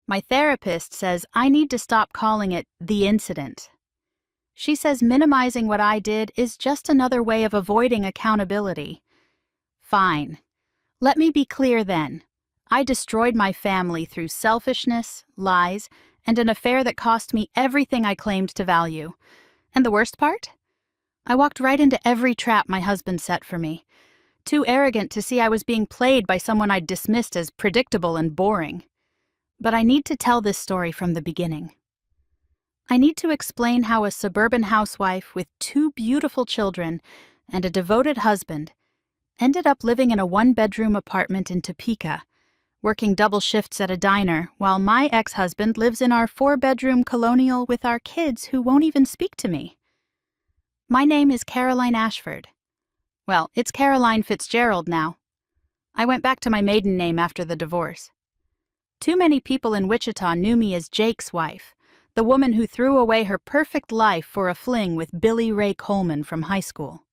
My therapist says I need to stop calling it the incident. She says minimizing what I did is just another way of avoiding accountability. Fine. Let me be clear then. I destroyed my family through selfishness, lies, and an affair that cost me everything I claimed to value. And the worst part? I walked right into every trap my husband set for me. Too arrogant to see I was being played by someone I'd dismissed as predictable and boring. But I need to tell this story from the beginning. I need to explain how a suburban housewife with 2 beautiful children and a devoted husband ended up living in a 1-bedroom apartment in Topeka, working double shifts at a diner while my ex-husband lives in our 4-bedroom colonial with our kids who won't even speak to me. My name is Caroline Ashford. Well, it's Caroline Fitzgerald now. I went back to my maiden name after the divorce. Too many people in Wichita knew me as Jake's wife, the woman who threw away her perfect life for a fling with Billy Ray Coleman from high school.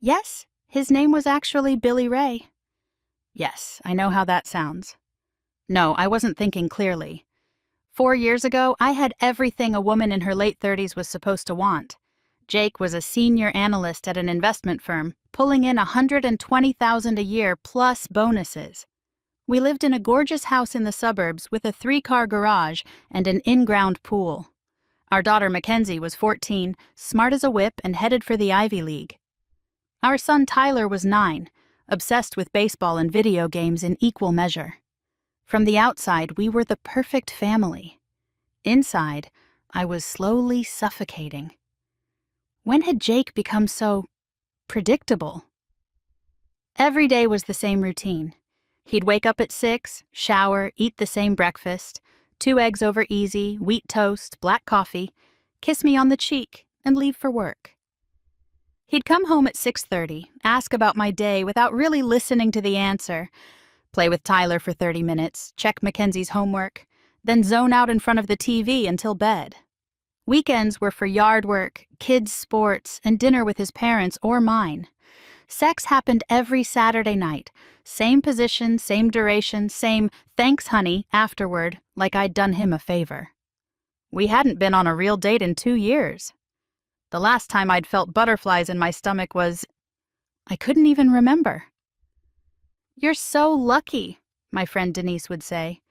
Yes, his name was actually Billy Ray. Yes, I know how that sounds. No, I wasn't thinking clearly. 4 years ago, I had everything a woman in her late 30s was supposed to want. Jake was a senior analyst at an investment firm, pulling in $120,000 a year plus bonuses. We lived in a gorgeous house in the suburbs with a 3-car garage and an in-ground pool. Our daughter Mackenzie was 14, smart as a whip, and headed for the Ivy League. Our son Tyler was 9, obsessed with baseball and video games in equal measure. From the outside, we were the perfect family. Inside, I was slowly suffocating. When had Jake become so predictable? Every day was the same routine. He'd wake up at 6, shower, eat the same breakfast, 2 eggs over easy, wheat toast, black coffee, kiss me on the cheek, and leave for work. He'd come home at 6:30, ask about my day without really listening to the answer, play with Tyler for 30 minutes, check Mackenzie's homework, then zone out in front of the TV until bed. Weekends were for yard work, kids' sports, and dinner with his parents or mine. Sex happened every Saturday night. Same position, same duration, same "thanks, honey" afterward, like I'd done him a favor. We hadn't been on a real date in 2 years. The last time I'd felt butterflies in my stomach was... I couldn't even remember. "You're so lucky," my friend Denise would say.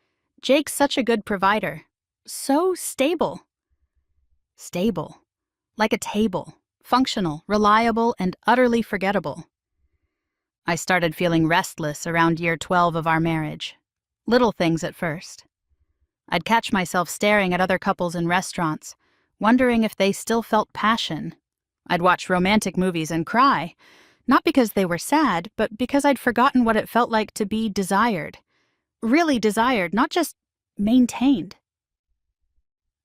"Jake's such a good provider. So stable." Stable. Like a table. Functional, reliable, and utterly forgettable. I started feeling restless around year 12 of our marriage. Little things at first. I'd catch myself staring at other couples in restaurants, wondering if they still felt passion. I'd watch romantic movies and cry, not because they were sad, but because I'd forgotten what it felt like to be desired. Really desired, not just maintained.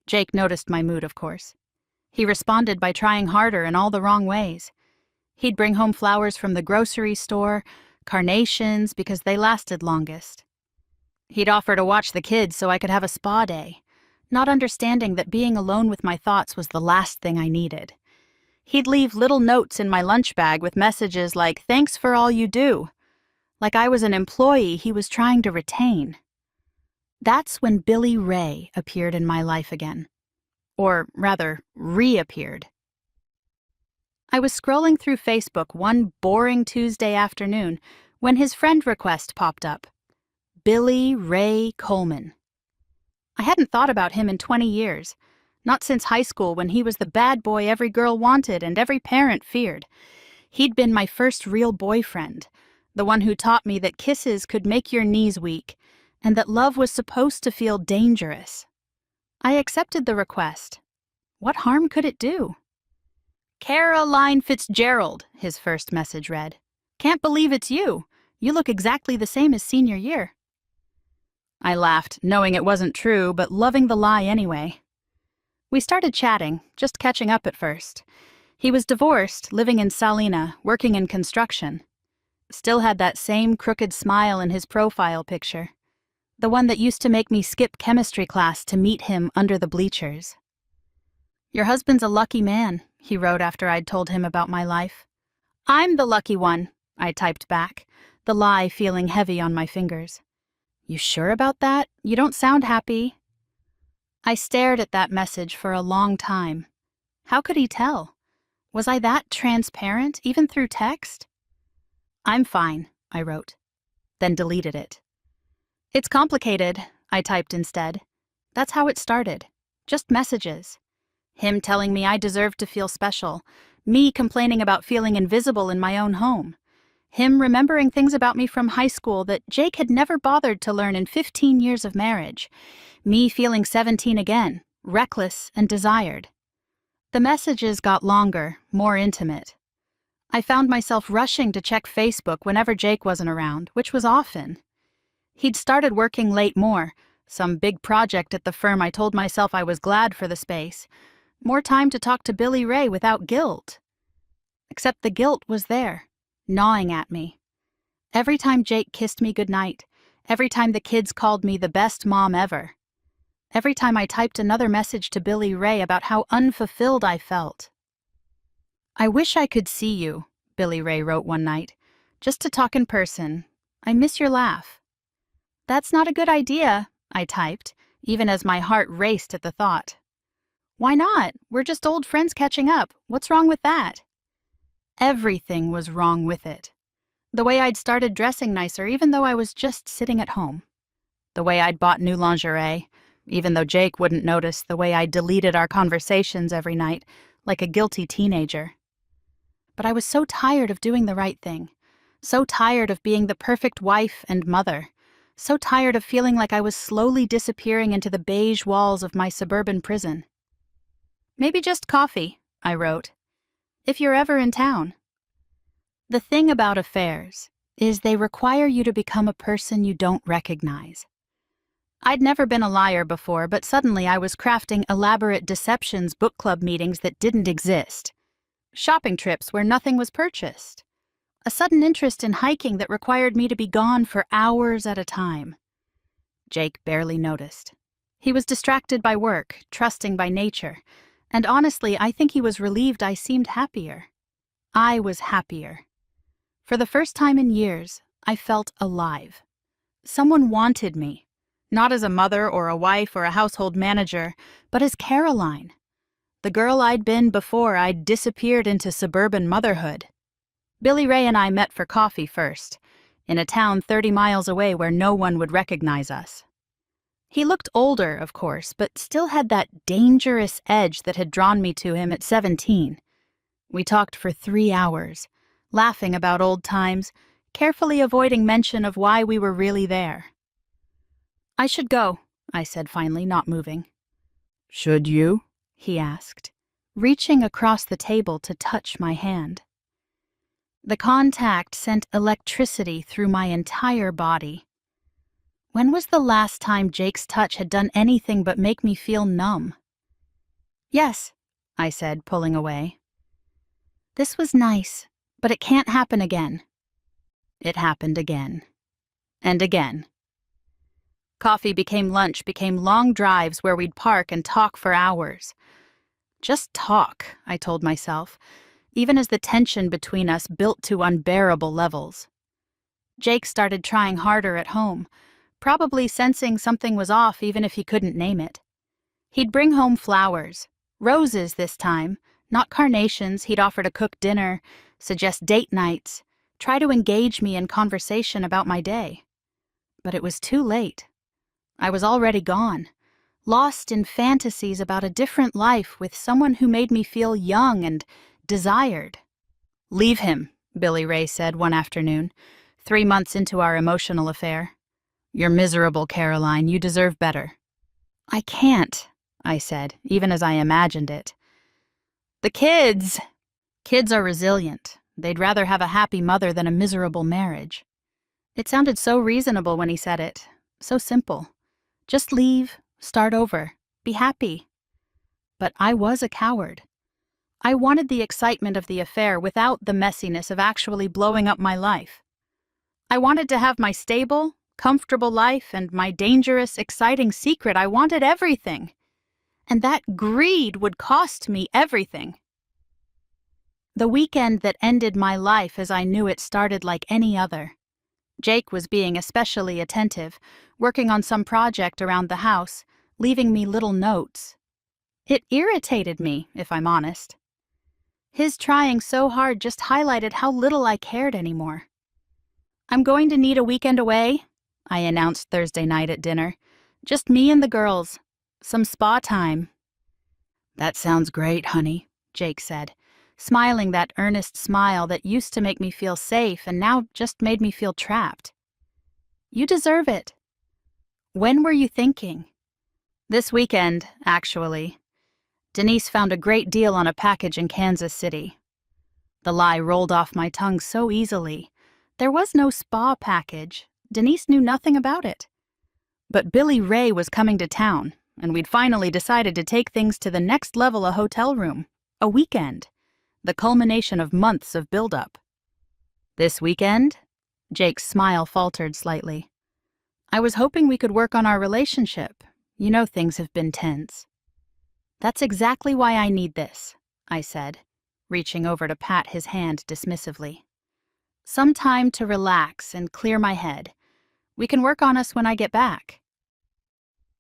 Jake noticed my mood, of course. He responded by trying harder in all the wrong ways. He'd bring home flowers from the grocery store, carnations because they lasted longest. He'd offer to watch the kids so I could have a spa day, not understanding that being alone with my thoughts was the last thing I needed. He'd leave little notes in my lunch bag with messages like, "Thanks for all you do," like I was an employee he was trying to retain. That's when Billy Ray appeared in my life again. Or rather, reappeared. I was scrolling through Facebook one boring Tuesday afternoon when his friend request popped up. Billy Ray Coleman. I hadn't thought about him in 20 years, not since high school when he was the bad boy every girl wanted and every parent feared. He'd been my first real boyfriend, the one who taught me that kisses could make your knees weak, and that love was supposed to feel dangerous. I accepted the request. What harm could it do? "Caroline Fitzgerald," his first message read. "Can't believe it's you. You look exactly the same as senior year." I laughed, knowing it wasn't true, but loving the lie anyway. We started chatting, just catching up at first. He was divorced, living in Salina, working in construction. Still had that same crooked smile in his profile picture. The one that used to make me skip chemistry class to meet him under the bleachers. "Your husband's a lucky man," he wrote after I'd told him about my life. "I'm the lucky one," I typed back, the lie feeling heavy on my fingers. "You sure about that? You don't sound happy," I stared at that message for a long time. How could he tell? Was I that transparent, even through text? "I'm fine," I wrote, then deleted it. "It's complicated," I typed instead. That's how it started. Just messages. Him telling me I deserved to feel special. Me complaining about feeling invisible in my own home. Him remembering things about me from high school that Jake had never bothered to learn in 15 years of marriage. Me feeling 17 again, reckless and desired. The messages got longer, more intimate. I found myself rushing to check Facebook whenever Jake wasn't around, which was often. He'd started working late more, some big project at the firm. I told myself I was glad for the space. More time to talk to Billy Ray without guilt. Except the guilt was there, gnawing at me. Every time Jake kissed me goodnight, every time the kids called me the best mom ever, every time I typed another message to Billy Ray about how unfulfilled I felt. "I wish I could see you," Billy Ray wrote one night, "just to talk in person. I miss your laugh." "That's not a good idea," I typed, even as my heart raced at the thought. "Why not? We're just old friends catching up. What's wrong with that?" Everything was wrong with it. The way I'd started dressing nicer even though I was just sitting at home. The way I'd bought new lingerie, even though Jake wouldn't notice. The way I deleted our conversations every night, like a guilty teenager. But I was so tired of doing the right thing. So tired of being the perfect wife and mother. So tired of feeling like I was slowly disappearing into the beige walls of my suburban prison. "Maybe just coffee," I wrote, "if you're ever in town." The thing about affairs is they require you to become a person you don't recognize. I'd never been a liar before, but suddenly I was crafting elaborate deceptions, book club meetings that didn't exist. Shopping trips where nothing was purchased. A sudden interest in hiking that required me to be gone for hours at a time. Jake barely noticed. He was distracted by work, trusting by nature, and honestly, I think he was relieved I seemed happier. I was happier. For the first time in years, I felt alive. Someone wanted me, not as a mother or a wife or a household manager, but as Caroline. The girl I'd been before I'd disappeared into suburban motherhood. Billy Ray and I met for coffee first, in a town 30 miles away where no one would recognize us. He looked older, of course, but still had that dangerous edge that had drawn me to him at 17. We talked for 3 hours, laughing about old times, carefully avoiding mention of why we were really there. "I should go," I said finally, not moving. "Should you?" he asked, reaching across the table to touch my hand. The contact sent electricity through my entire body. When was the last time Jake's touch had done anything but make me feel numb? "Yes," I said, pulling away. "This was nice, but it can't happen again." It happened again. And again. Coffee became lunch, became long drives where we'd park and talk for hours. Just talk, I told myself, even as the tension between us built to unbearable levels. Jake started trying harder at home, probably sensing something was off even if he couldn't name it. He'd bring home flowers, roses this time, not carnations. He'd offer to cook dinner, suggest date nights, try to engage me in conversation about my day. But it was too late. I was already gone, lost in fantasies about a different life with someone who made me feel young and desired. "Leave him," Billy Ray said one afternoon, 3 months into our emotional affair. "You're miserable, Caroline. You deserve better." "I can't," I said, even as I imagined it. "The kids! Kids are resilient. They'd rather have a happy mother than a miserable marriage." It sounded so reasonable when he said it, so simple. Just leave, start over, be happy. But I was a coward. I wanted the excitement of the affair without the messiness of actually blowing up my life. I wanted to have my stable, comfortable life and my dangerous, exciting secret. I wanted everything. And that greed would cost me everything. The weekend that ended my life as I knew it started like any other. Jake was being especially attentive, working on some project around the house, leaving me little notes. It irritated me, if I'm honest. His trying so hard just highlighted how little I cared anymore. "I'm going to need a weekend away," I announced Thursday night at dinner. "Just me and the girls. Some spa time." "That sounds great, honey," Jake said, smiling that earnest smile that used to make me feel safe and now just made me feel trapped. "You deserve it." "When were you thinking?" "This weekend, actually. Denise found a great deal on a package in Kansas City." The lie rolled off my tongue so easily. There was no spa package. Denise knew nothing about it. But Billy Ray was coming to town, and we'd finally decided to take things to the next level, a hotel room. A weekend. The culmination of months of build-up. "This weekend?" Jake's smile faltered slightly. "I was hoping we could work on our relationship. You know things have been tense." "That's exactly why I need this," I said, reaching over to pat his hand dismissively. "Some time to relax and clear my head. We can work on us when I get back."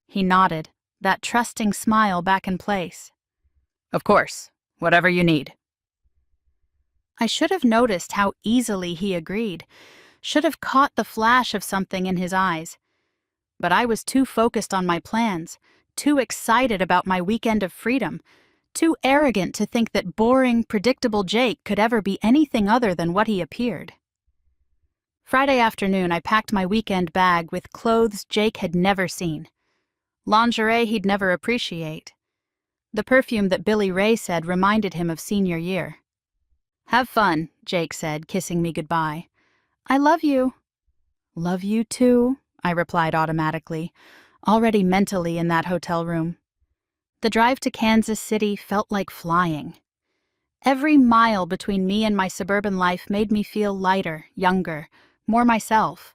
He nodded, that trusting smile back in place. "Of course, whatever you need." I should have noticed how easily he agreed, should have caught the flash of something in his eyes. But I was too focused on my plans, too excited about my weekend of freedom, too arrogant to think that boring, predictable Jake could ever be anything other than what he appeared. Friday afternoon, I packed my weekend bag with clothes Jake had never seen. Lingerie he'd never appreciate. The perfume that Billy Ray said reminded him of senior year. "Have fun," Jake said, kissing me goodbye. "I love you." "Love you too," I replied automatically, already mentally in that hotel room. The drive to Kansas City felt like flying. Every mile between me and my suburban life made me feel lighter, younger, more myself,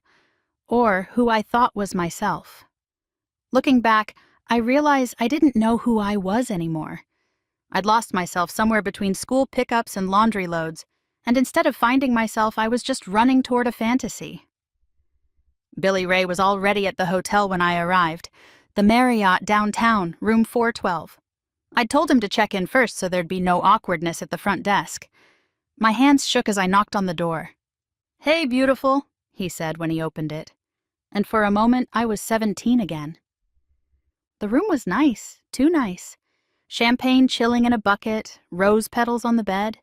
or who I thought was myself. Looking back, I realized I didn't know who I was anymore. I'd lost myself somewhere between school pickups and laundry loads, and instead of finding myself, I was just running toward a fantasy. Billy Ray was already at the hotel when I arrived, the Marriott downtown, room 412. I'd told him to check in first so there'd be no awkwardness at the front desk. My hands shook as I knocked on the door. "Hey, beautiful," he said when he opened it. And for a moment, I was 17 again. The room was nice, too nice. Champagne chilling in a bucket, rose petals on the bed.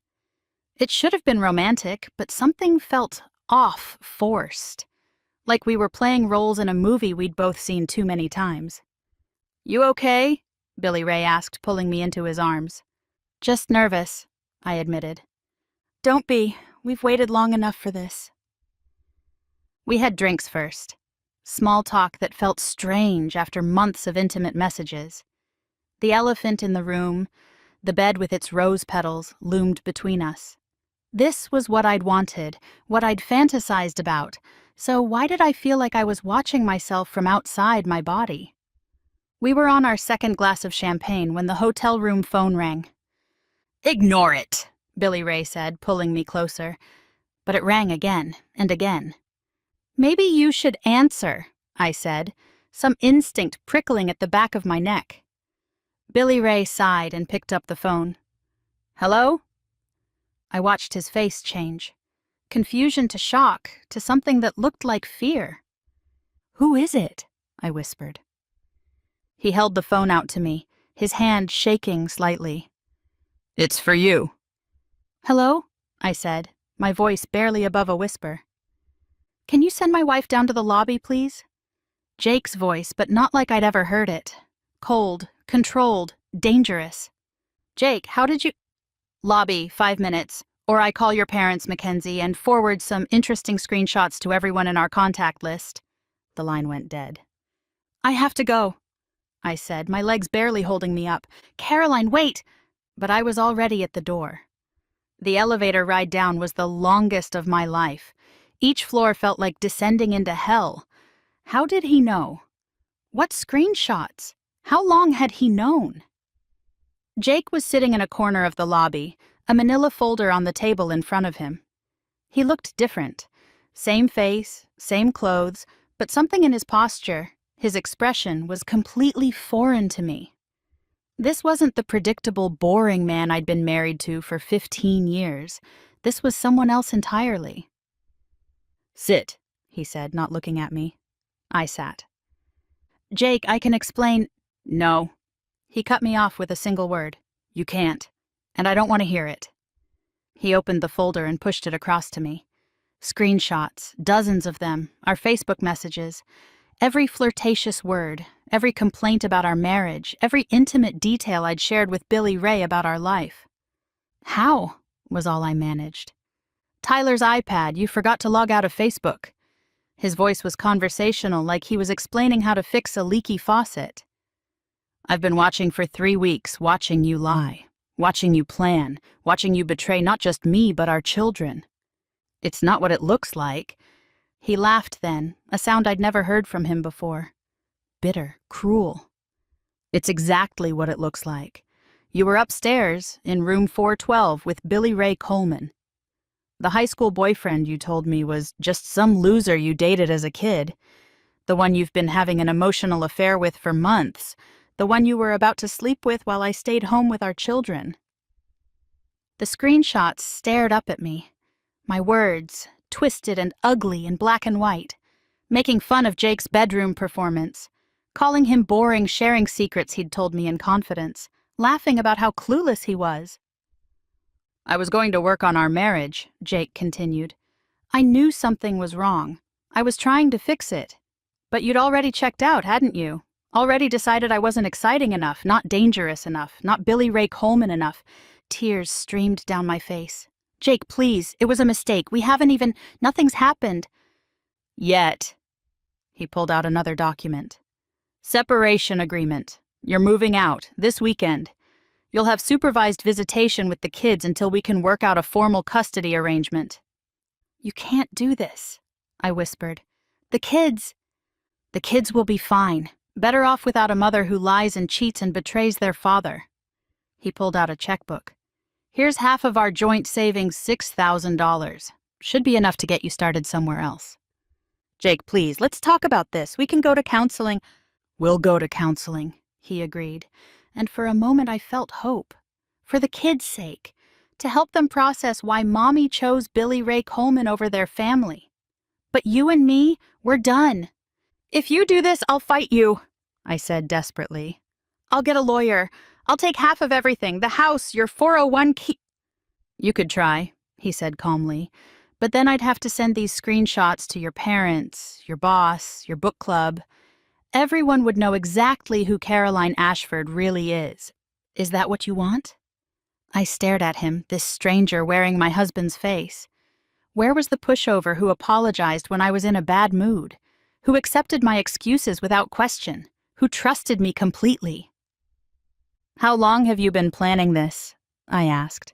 It should have been romantic, but something felt off, forced. Like we were playing roles in a movie we'd both seen too many times. "You okay?" Billy Ray asked, pulling me into his arms. "Just nervous," I admitted. "Don't be. We've waited long enough for this." We had drinks first. Small talk that felt strange after months of intimate messages. The elephant in the room, the bed with its rose petals, loomed between us. This was what I'd wanted, what I'd fantasized about, so why did I feel like I was watching myself from outside my body? We were on our second glass of champagne when the hotel room phone rang. "Ignore it," Billy Ray said, pulling me closer. But it rang again and again. "Maybe you should answer," I said, some instinct prickling at the back of my neck. Billy Ray sighed and picked up the phone. "Hello?" I watched his face change. Confusion to shock, to something that looked like fear. "Who is it?" I whispered. He held the phone out to me, his hand shaking slightly. "It's for you." "Hello?" I said, my voice barely above a whisper. "Can you send my wife down to the lobby, please?" Jake's voice, but not like I'd ever heard it. Cold, controlled, dangerous. "Jake, how did you—" "Lobby, 5 minutes, or I call your parents, Mackenzie, and forward some interesting screenshots to everyone in our contact list." The line went dead. "I have to go," I said, my legs barely holding me up. "Caroline, wait!" But I was already at the door. The elevator ride down was the longest of my life. Each floor felt like descending into hell. How did he know? What screenshots? How long had he known? Jake was sitting in a corner of the lobby, a manila folder on the table in front of him. He looked different. Same face, same clothes, but something in his posture, His expression was completely foreign to me. This wasn't the predictable, boring man I'd been married to for 15 years. This was someone else entirely. "Sit," he said, not looking at me. I sat. "Jake, I can explain—" "No." He cut me off with a single word. "You can't. And I don't want to hear it." He opened the folder and pushed it across to me. Screenshots, dozens of them, our Facebook messages. Every flirtatious word, every complaint about our marriage, every intimate detail I'd shared with Billy Ray about our life. "How?" was all I managed. "Tyler's iPad, you forgot to log out of Facebook." His voice was conversational, like he was explaining how to fix a leaky faucet. "I've been watching for 3 weeks, watching you lie, watching you plan, watching you betray not just me, but our children. It's not what it looks like." He laughed then, a sound I'd never heard from him before. Bitter, cruel. "It's exactly what it looks like. You were upstairs, in room 412, with Billy Ray Coleman. The high school boyfriend you told me was just some loser you dated as a kid. The one you've been having an emotional affair with for months. The one you were about to sleep with while I stayed home with our children." The screenshots stared up at me. My words, twisted and ugly in black and white, making fun of Jake's bedroom performance, calling him boring sharing secrets he'd told me in confidence, laughing about how clueless he was. "I was going to work on our marriage," Jake continued. "I knew something was wrong. I was trying to fix it. But you'd already checked out, hadn't you? Already decided I wasn't exciting enough, not dangerous enough, not Billy Ray Coleman enough." Tears streamed down my face. "Jake, please, it was a mistake. Nothing's happened." "Yet." He pulled out another document. "Separation agreement. You're moving out, this weekend. You'll have supervised visitation with the kids until we can work out a formal custody arrangement." "You can't do this," I whispered. The kids will be fine. Better off without a mother who lies and cheats and betrays their father." He pulled out a checkbook. "Here's half of our joint savings, $6,000. Should be enough to get you started somewhere else." "Jake, please, let's talk about this. We can go to counseling." "We'll go to counseling," he agreed. And for a moment I felt hope. For the kids' sake. To help them process why Mommy chose Billy Ray Coleman over their family. "But you and me, we're done." "If you do this, I'll fight you," I said desperately. "I'll get a lawyer. I'll take half of everything, the house, your 401k." "You could try," he said calmly. "But then I'd have to send these screenshots to your parents, your boss, your book club. Everyone would know exactly who Caroline Ashford really is. Is that what you want?" I stared at him, this stranger wearing my husband's face. Where was the pushover who apologized when I was in a bad mood? Who accepted my excuses without question? Who trusted me completely? "How long have you been planning this?" I asked.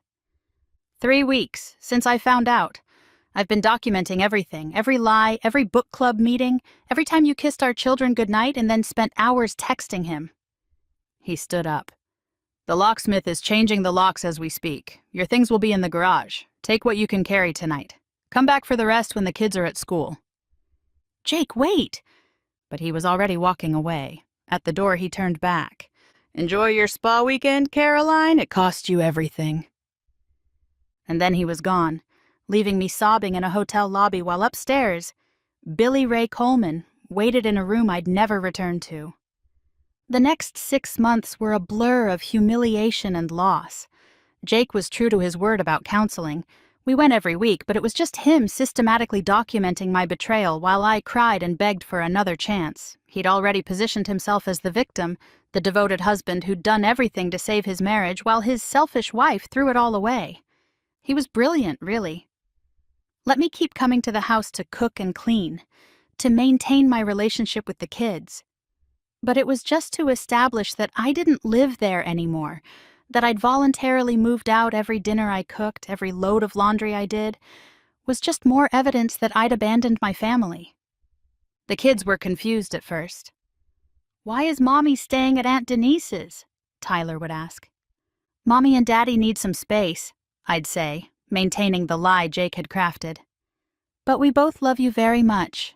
3 weeks, since I found out. I've been documenting everything, every lie, every book club meeting, every time you kissed our children goodnight and then spent hours texting him." He stood up. "The locksmith is changing the locks as we speak. Your things will be in the garage. Take what you can carry tonight. Come back for the rest when the kids are at school." "Jake, wait!" But he was already walking away. At the door he turned back. "Enjoy your spa weekend, Caroline. It cost you everything." And then he was gone, leaving me sobbing in a hotel lobby while upstairs, Billy Ray Coleman waited in a room I'd never return to. The next 6 months were a blur of humiliation and loss. Jake was true to his word about counseling. We went every week, but it was just him systematically documenting my betrayal while I cried and begged for another chance. He'd already positioned himself as the victim, the devoted husband who'd done everything to save his marriage while his selfish wife threw it all away. He was brilliant, really. Let me keep coming to the house to cook and clean, to maintain my relationship with the kids. But it was just to establish that I didn't live there anymore, that I'd voluntarily moved out every dinner I cooked, every load of laundry I did, was just more evidence that I'd abandoned my family. The kids were confused at first. "Why is Mommy staying at Aunt Denise's?" Tyler would ask. "Mommy and Daddy need some space," I'd say, maintaining the lie Jake had crafted. "But we both love you very much."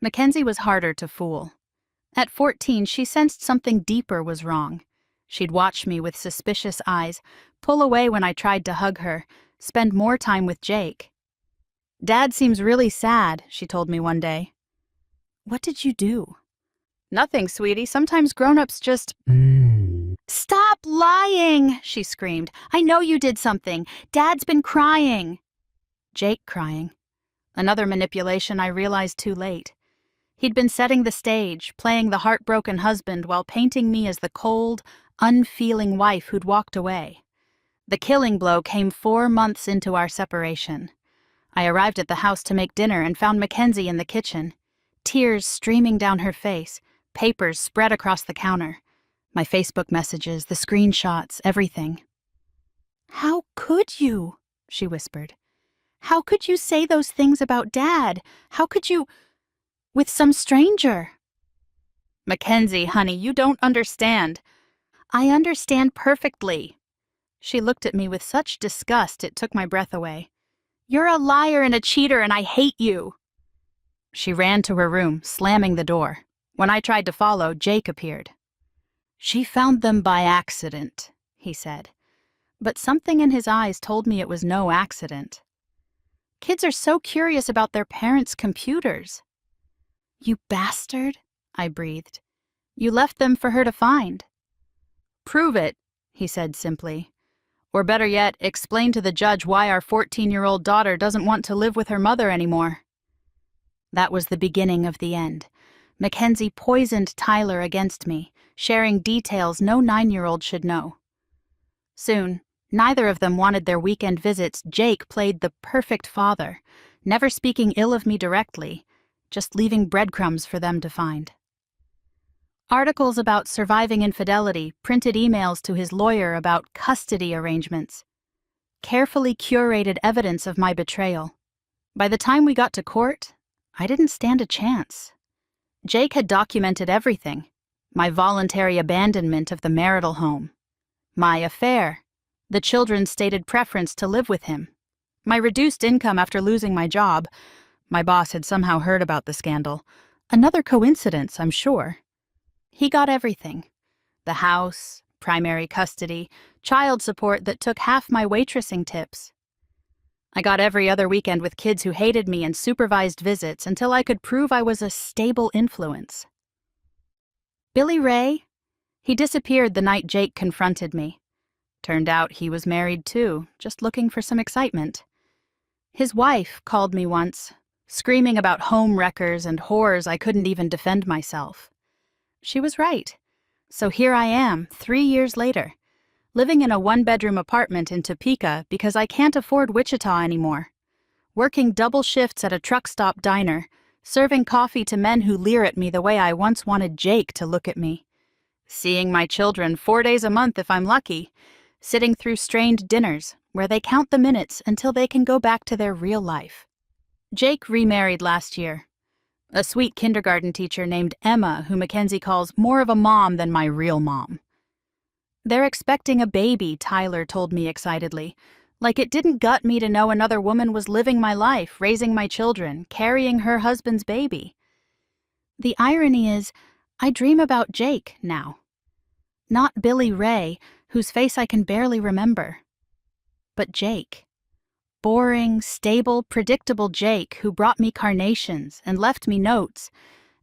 Mackenzie was harder to fool. At 14, she sensed something deeper was wrong. She'd watch me with suspicious eyes, pull away when I tried to hug her, spend more time with Jake. "Dad seems really sad," she told me one day. "What did you do?" "Nothing, sweetie. Sometimes grown-ups just—" "Stop lying!" she screamed. "I know you did something. Dad's been crying." Jake crying. Another manipulation I realized too late. He'd been setting the stage, playing the heartbroken husband while painting me as the cold, unfeeling wife who'd walked away. The killing blow came 4 months into our separation. I arrived at the house to make dinner and found Mackenzie in the kitchen, tears streaming down her face, papers spread across the counter. My Facebook messages, the screenshots, everything. "How could you?" she whispered. "How could you say those things about Dad? How could you... with some stranger?" "Mackenzie, honey, you don't understand." "I understand perfectly." She looked at me with such disgust it took my breath away. "You're a liar and a cheater, and I hate you." She ran to her room, slamming the door. When I tried to follow, Jake appeared. "She found them by accident," he said. But something in his eyes told me it was no accident. Kids are so curious about their parents' computers. "You bastard," I breathed. "You left them for her to find." "Prove it," he said simply. "Or better yet, explain to the judge why our 14-year-old daughter doesn't want to live with her mother anymore." That was the beginning of the end. Mackenzie poisoned Tyler against me, sharing details no 9-year-old should know. Soon, neither of them wanted their weekend visits. Jake played the perfect father, never speaking ill of me directly, just leaving breadcrumbs for them to find. Articles about surviving infidelity, printed emails to his lawyer about custody arrangements, carefully curated evidence of my betrayal. By the time we got to court, I didn't stand a chance. Jake had documented everything: my voluntary abandonment of the marital home, my affair, the children's stated preference to live with him, my reduced income after losing my job. My boss had somehow heard about the scandal. Another coincidence, I'm sure. He got everything: the house, primary custody, child support that took half my waitressing tips. I got every other weekend with kids who hated me and supervised visits until I could prove I was a stable influence. Billy Ray? He disappeared the night Jake confronted me. Turned out he was married too, just looking for some excitement. His wife called me once, screaming about home wreckers and whores I couldn't even defend myself. She was right. So here I am, 3 years later, living in a 1-bedroom apartment in Topeka because I can't afford Wichita anymore, working double shifts at a truck stop diner, serving coffee to men who leer at me the way I once wanted Jake to look at me, seeing my children 4 days a month if I'm lucky, sitting through strained dinners where they count the minutes until they can go back to their real life. Jake remarried last year. A sweet kindergarten teacher named Emma, who Mackenzie calls more of a mom than my real mom. "They're expecting a baby," Tyler told me excitedly, like it didn't gut me to know another woman was living my life, raising my children, carrying her husband's baby. The irony is, I dream about Jake now. Not Billy Ray, whose face I can barely remember, but Jake. Boring, stable, predictable Jake who brought me carnations and left me notes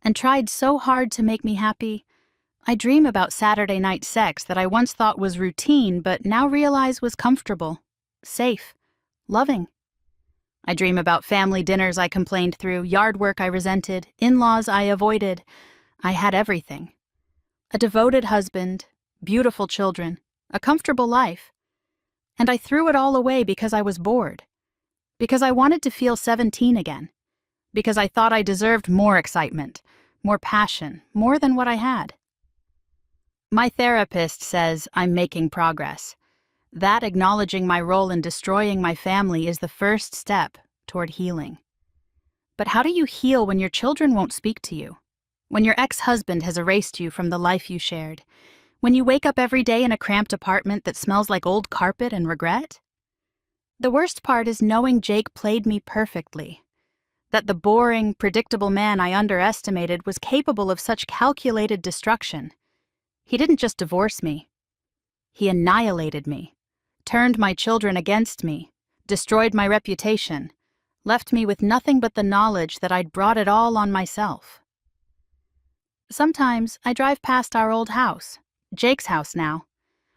and tried so hard to make me happy. I dream about Saturday night sex that I once thought was routine but now realize was comfortable, safe, loving. I dream about family dinners I complained through, yard work I resented, in-laws I avoided. I had everything. A devoted husband, beautiful children, a comfortable life. And I threw it all away because I was bored. Because I wanted to feel 17 again. Because I thought I deserved more excitement, more passion, more than what I had. My therapist says I'm making progress. That acknowledging my role in destroying my family is the first step toward healing. But how do you heal when your children won't speak to you? When your ex-husband has erased you from the life you shared? When you wake up every day in a cramped apartment that smells like old carpet and regret? The worst part is knowing Jake played me perfectly. That the boring, predictable man I underestimated was capable of such calculated destruction. He didn't just divorce me. He annihilated me, turned my children against me, destroyed my reputation, left me with nothing but the knowledge that I'd brought it all on myself. Sometimes I drive past our old house, Jake's house now.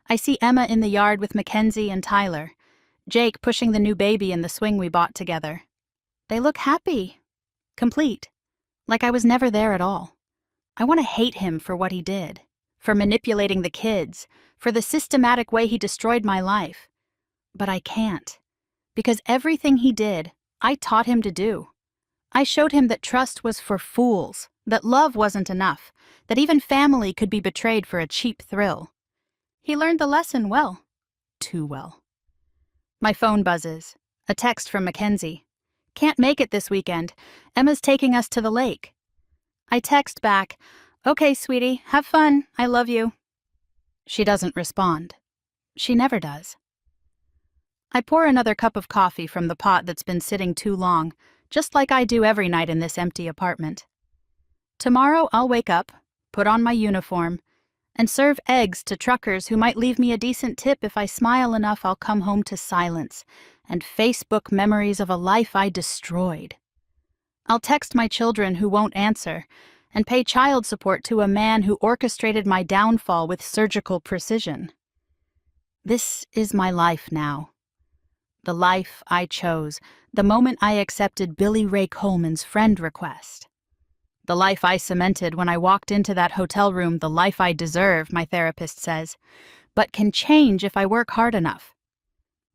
I see Emma in the yard with Mackenzie and Tyler, Jake pushing the new baby in the swing we bought together. They look happy, complete, like I was never there at all. I want to hate him for what he did, for manipulating the kids, for the systematic way he destroyed my life. But I can't, because everything he did, I taught him to do. I showed him that trust was for fools, that love wasn't enough, that even family could be betrayed for a cheap thrill. He learned the lesson well, too well. My phone buzzes, a text from Mackenzie. Can't make it this weekend. Emma's taking us to the lake. I text back, okay, sweetie, have fun, I love you. She doesn't respond. She never does. I pour another cup of coffee from the pot that's been sitting too long, just like I do every night in this empty apartment. Tomorrow I'll wake up, put on my uniform, and serve eggs to truckers who might leave me a decent tip if I smile enough. I'll come home to silence and Facebook memories of a life I destroyed. I'll text my children who won't answer and pay child support to a man who orchestrated my downfall with surgical precision. This is my life now. The life I chose, the moment I accepted Billy Ray Coleman's friend request. The life I cemented when I walked into that hotel room, the life I deserve, my therapist says, but can change if I work hard enough.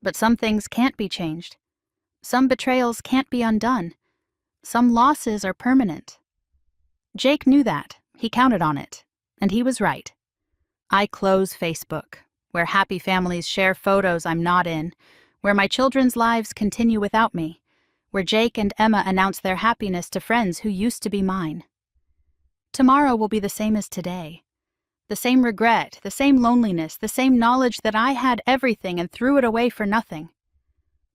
But some things can't be changed. Some betrayals can't be undone. Some losses are permanent. Jake knew that. He counted on it. And he was right. I close Facebook, where happy families share photos I'm not in, where my children's lives continue without me, where Jake and Emma announce their happiness to friends who used to be mine. Tomorrow will be the same as today. The same regret, the same loneliness, the same knowledge that I had everything and threw it away for nothing.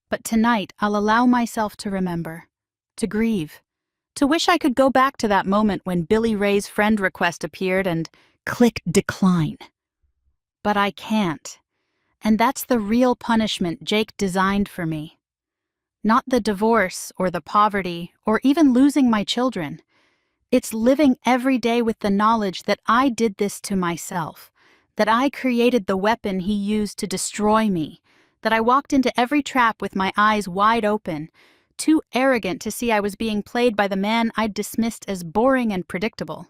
But tonight I'll allow myself to remember, to grieve, to wish I could go back to that moment when Billy Ray's friend request appeared and click decline. But I can't. And that's the real punishment Jake designed for me. Not the divorce or the poverty or even losing my children. It's living every day with the knowledge that I did this to myself, that I created the weapon he used to destroy me, that I walked into every trap with my eyes wide open, too arrogant to see I was being played by the man I'd dismissed as boring and predictable.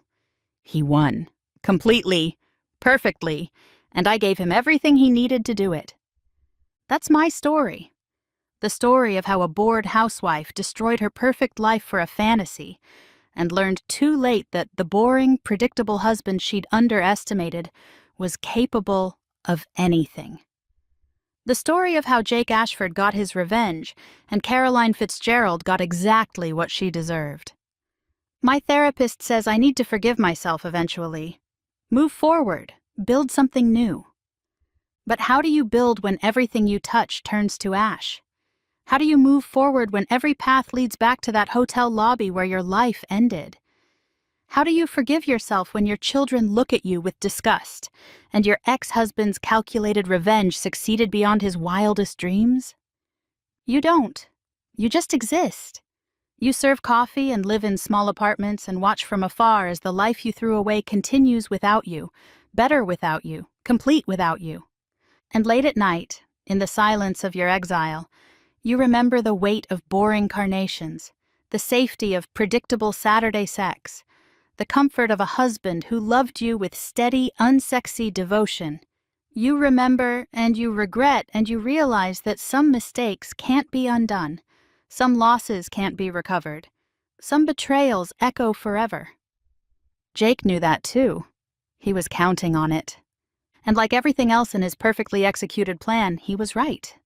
He won. Completely. Perfectly. And I gave him everything he needed to do it. That's my story. The story of how a bored housewife destroyed her perfect life for a fantasy and learned too late that the boring, predictable husband she'd underestimated was capable of anything. The story of how Jake Ashford got his revenge and Caroline Fitzgerald got exactly what she deserved. My therapist says I need to forgive myself eventually. Move forward. Build something new. But how do you build when everything you touch turns to ash? How do you move forward when every path leads back to that hotel lobby where your life ended? How do you forgive yourself when your children look at you with disgust and your ex-husband's calculated revenge succeeded beyond his wildest dreams? You don't. You just exist. You serve coffee and live in small apartments and watch from afar as the life you threw away continues without you, better without you, complete without you. And late at night, in the silence of your exile, you remember the weight of boring carnations, the safety of predictable Saturday sex, the comfort of a husband who loved you with steady, unsexy devotion. You remember and you regret and you realize that some mistakes can't be undone, some losses can't be recovered, some betrayals echo forever. Jake knew that too. He was counting on it. And like everything else in his perfectly executed plan, he was right.